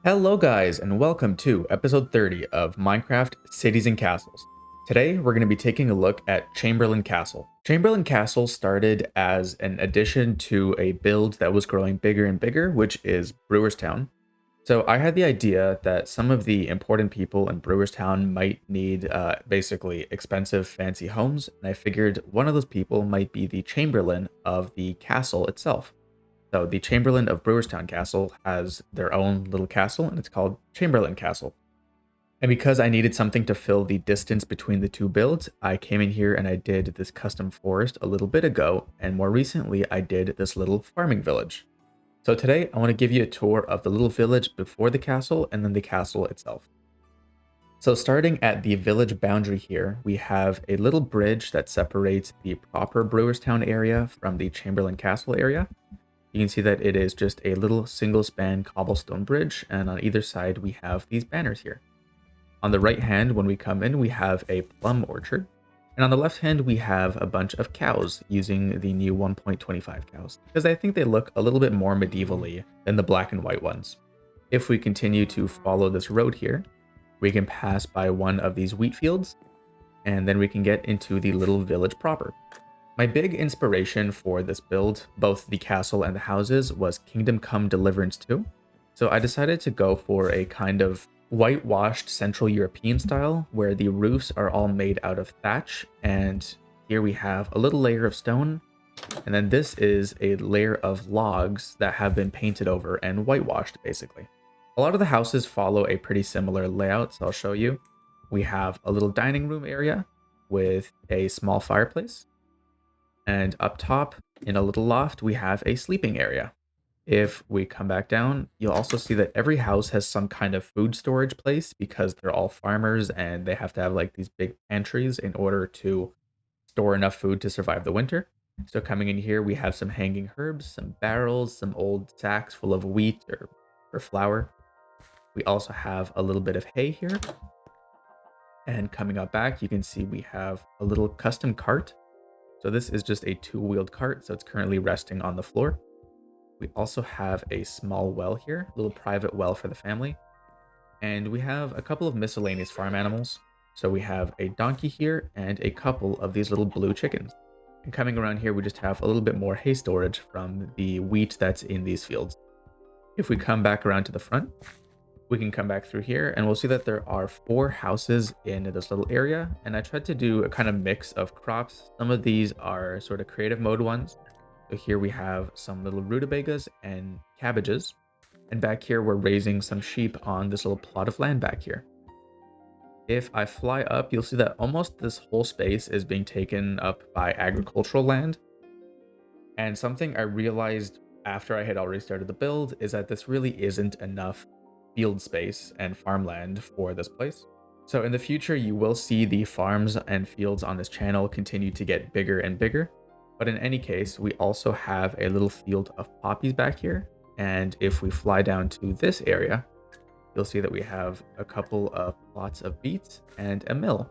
Hello guys and welcome to episode 30 of Minecraft Cities and Castles. Today we're going to be taking a look at Chamberlain Castle. Chamberlain Castle started as an addition to a build that was growing bigger and bigger, which is Brewerstown. So I had the idea that some of the important people in Brewerstown might need basically expensive fancy homes, and I figured one of those people might be the Chamberlain of the castle itself. So the Chamberlain of Brewerstown Castle has their own little castle, and it's called Chamberlain Castle. And because I needed something to fill the distance between the two builds, I came in here and I did this custom forest a little bit ago, and more recently I did this little farming village. So today I want to give you a tour of the little village before the castle and then the castle itself. So starting at the village boundary here, we have a little bridge that separates the proper Brewerstown area from the Chamberlain Castle area. You can see that it is just a little single span cobblestone bridge, and on either side we have these banners here. On the right hand, when we come in, we have a plum orchard, and on the left hand we have a bunch of cows using the new 1.25 cows, because I think they look a little bit more medievally than the black and white ones. If we continue to follow this road here, we can pass by one of these wheat fields, and then we can get into the little village proper. My big inspiration for this build, both the castle and the houses, was Kingdom Come Deliverance 2. So I decided to go for a kind of whitewashed Central European style where the roofs are all made out of thatch, and here we have a little layer of stone, and then this is a layer of logs that have been painted over and whitewashed basically. A lot of the houses follow a pretty similar layout, so I'll show you. We have a little dining room area with a small fireplace. And up top, in a little loft, we have a sleeping area. If we come back down, you'll also see that every house has some kind of food storage place because they're all farmers and they have to have like these big pantries in order to store enough food to survive the winter. So coming in here, we have some hanging herbs, some barrels, some old sacks full of wheat or flour. We also have a little bit of hay here. And coming up back, you can see we have a little custom cart. So this is just a two-wheeled cart, so it's currently resting on the floor. We also have a small well here, a little private well for the family. And we have a couple of miscellaneous farm animals. So we have a donkey here and a couple of these little blue chickens. And coming around here, we just have a little bit more hay storage from the wheat that's in these fields. If we come back around to the front, we can come back through here and we'll see that there are 4 houses in this little area, and I tried to do a kind of mix of crops. Some of these are sort of creative mode ones. So here we have some little rutabagas and cabbages, and back here we're raising some sheep on this little plot of land back here. If I fly up, you'll see that almost this whole space is being taken up by agricultural land. And something I realized after I had already started the build is that this really isn't enough field space and farmland for this place. So in the future, you will see the farms and fields on this channel continue to get bigger and bigger. But in any case, we also have a little field of poppies back here. And if we fly down to this area, you'll see that we have a couple of plots of beets and a mill.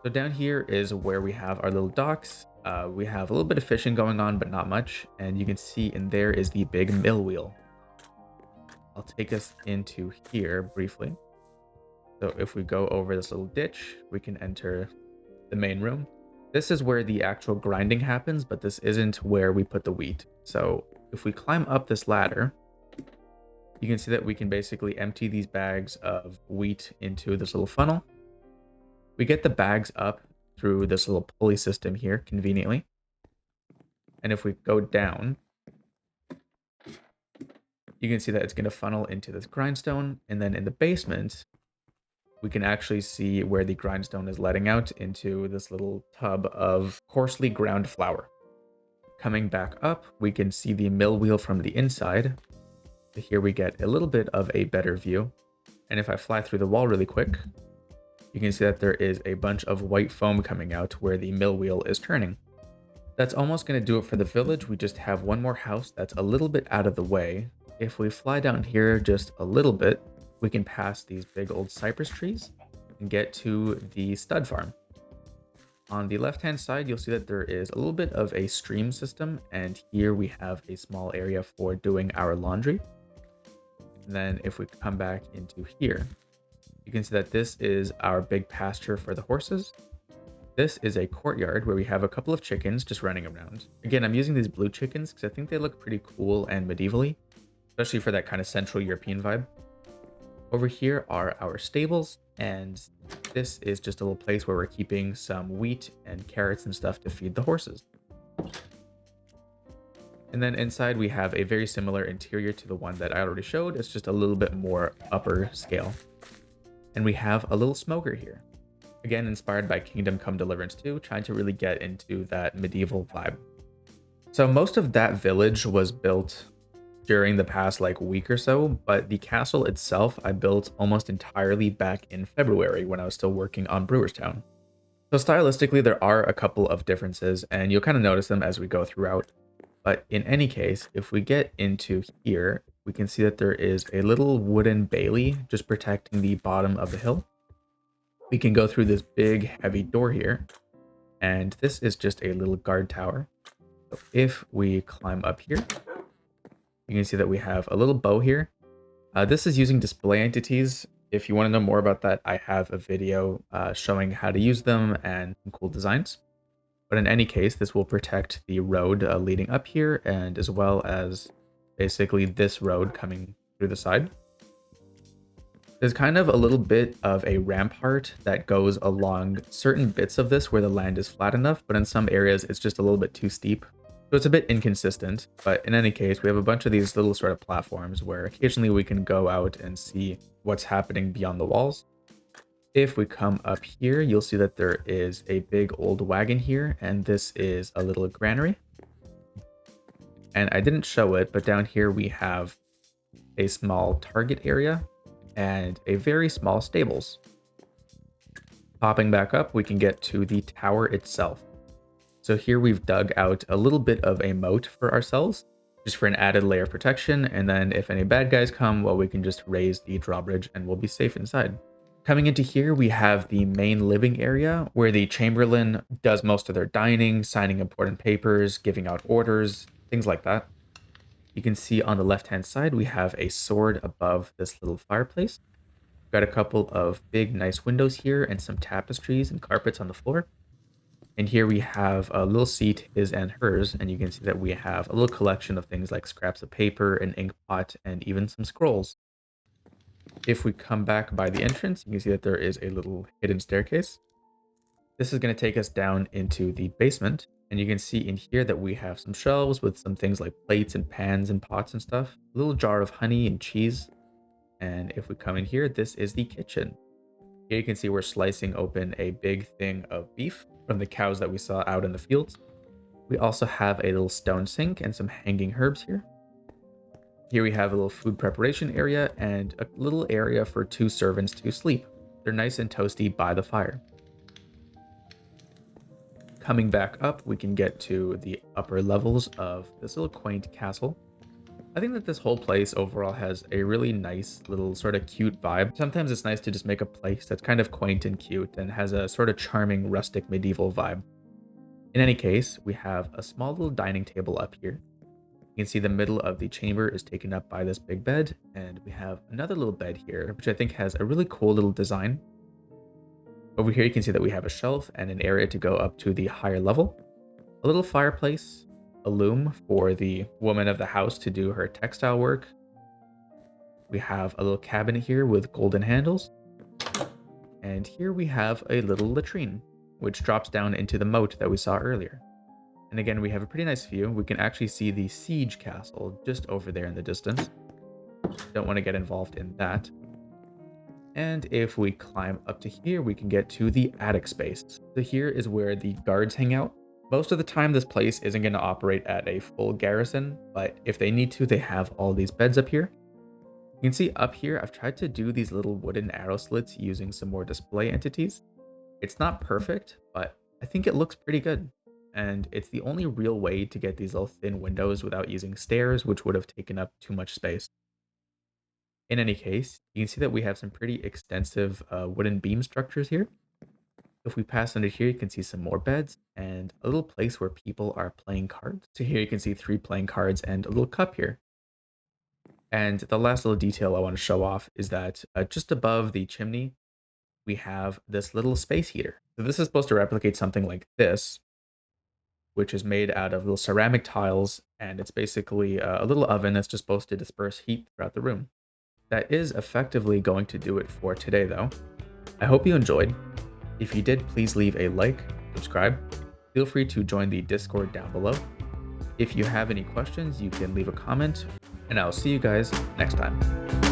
So down here is where we have our little docks. We have a little bit of fishing going on, but not much. And you can see in there is the big mill wheel. I'll take us into here briefly. So if we go over this little ditch, we can enter the main room. This is where the actual grinding happens, but this isn't where we put the wheat. So if we climb up this ladder, you can see that we can basically empty these bags of wheat into this little funnel. We get the bags up through this little pulley system here conveniently. And if we go down, you can see that it's going to funnel into this grindstone, and then in the basement we can actually see where the grindstone is letting out into this little tub of coarsely ground flour. Coming back up, we can see the mill wheel from the inside. Here we get a little bit of a better view, and if I fly through the wall really quick, you can see that there is a bunch of white foam coming out where the mill wheel is turning. That's almost going to do it for the village. We just have one more house that's a little bit out of the way. If we fly down here just a little bit, we can pass these big old cypress trees and get to the stud farm. On the left-hand side, you'll see that there is a little bit of a stream system, and here we have a small area for doing our laundry. And then if we come back into here, you can see that this is our big pasture for the horses. This is a courtyard where we have a couple of chickens just running around. Again, I'm using these blue chickens because I think they look pretty cool and medievally, especially for that kind of Central European vibe. Over here are our stables, and this is just a little place where we're keeping some wheat and carrots and stuff to feed the horses. And then inside we have a very similar interior to the one that I already showed. It's just a little bit more upper scale. And we have a little smoker here. Again, inspired by Kingdom Come Deliverance 2, trying to really get into that medieval vibe. So most of that village was built during the past like week or so, but the castle itself I built almost entirely back in February when I was still working on Brewerstown. So stylistically, there are a couple of differences, and you'll kind of notice them as we go throughout. But in any case, if we get into here, we can see that there is a little wooden bailey just protecting the bottom of the hill. We can go through this big heavy door here, and this is just a little guard tower. So if we climb up here, you can see that we have a little bow here. This is using display entities. If you want to know more about that, I have a video showing how to use them and some cool designs. But in any case, this will protect the road leading up here, and as well as basically this road coming through the side. There's kind of a little bit of a rampart that goes along certain bits of this where the land is flat enough, but in some areas it's just a little bit too steep. So it's a bit inconsistent, but in any case, we have a bunch of these little sort of platforms where occasionally we can go out and see what's happening beyond the walls. If we come up here, you'll see that there is a big old wagon here, and this is a little granary. And I didn't show it, but down here we have a small target area and a very small stables. Popping back up, we can get to the tower itself. So here we've dug out a little bit of a moat for ourselves, just for an added layer of protection, and then if any bad guys come, well, we can just raise the drawbridge and we'll be safe inside. Coming into here, we have the main living area where the Chamberlain does most of their dining, signing important papers, giving out orders, things like that. You can see on the left-hand side, we have a sword above this little fireplace. We've got a couple of big, nice windows here and some tapestries and carpets on the floor. And here we have a little seat, his and hers, and you can see that we have a little collection of things like scraps of paper, an ink pot, and even some scrolls. If we come back by the entrance, you can see that there is a little hidden staircase. This is going to take us down into the basement, and you can see in here that we have some shelves with some things like plates and pans and pots and stuff. A little jar of honey and cheese. And if we come in here, this is the kitchen. Here you can see we're slicing open a big thing of beef from the cows that we saw out in the fields. We also have a little stone sink and some hanging herbs here. Here we have a little food preparation area and a little area for 2 servants to sleep. They're nice and toasty by the fire. Coming back up, we can get to the upper levels of this little quaint castle. I think that this whole place overall has a really nice little sort of cute vibe. Sometimes it's nice to just make a place that's kind of quaint and cute and has a sort of charming rustic medieval vibe. In any case, we have a small little dining table up here. You can see the middle of the chamber is taken up by this big bed, and we have another little bed here, which I think has a really cool little design. Over here, you can see that we have a shelf and an area to go up to the higher level. A little fireplace, a loom for the woman of the house to do her textile work. We have a little cabinet here with golden handles. And here we have a little latrine, which drops down into the moat that we saw earlier. And again, we have a pretty nice view. We can actually see the siege castle just over there in the distance. Don't want to get involved in that. And if we climb up to here, we can get to the attic space. So here is where the guards hang out. Most of the time, this place isn't going to operate at a full garrison, but if they need to, they have all these beds up here. You can see up here, I've tried to do these little wooden arrow slits using some more display entities. It's not perfect, but I think it looks pretty good. And it's the only real way to get these little thin windows without using stairs, which would have taken up too much space. In any case, you can see that we have some pretty extensive wooden beam structures here. If we pass under here, you can see some more beds and a little place where people are playing cards. So here you can see 3 playing cards and a little cup here. And the last little detail I want to show off is that just above the chimney, we have this little space heater. So this is supposed to replicate something like this, which is made out of little ceramic tiles, and it's basically a little oven that's just supposed to disperse heat throughout the room. That is effectively going to do it for today, though. I hope you enjoyed. If you did, please leave a like, subscribe. Feel free to join the Discord down below. If you have any questions, you can leave a comment, and I'll see you guys next time.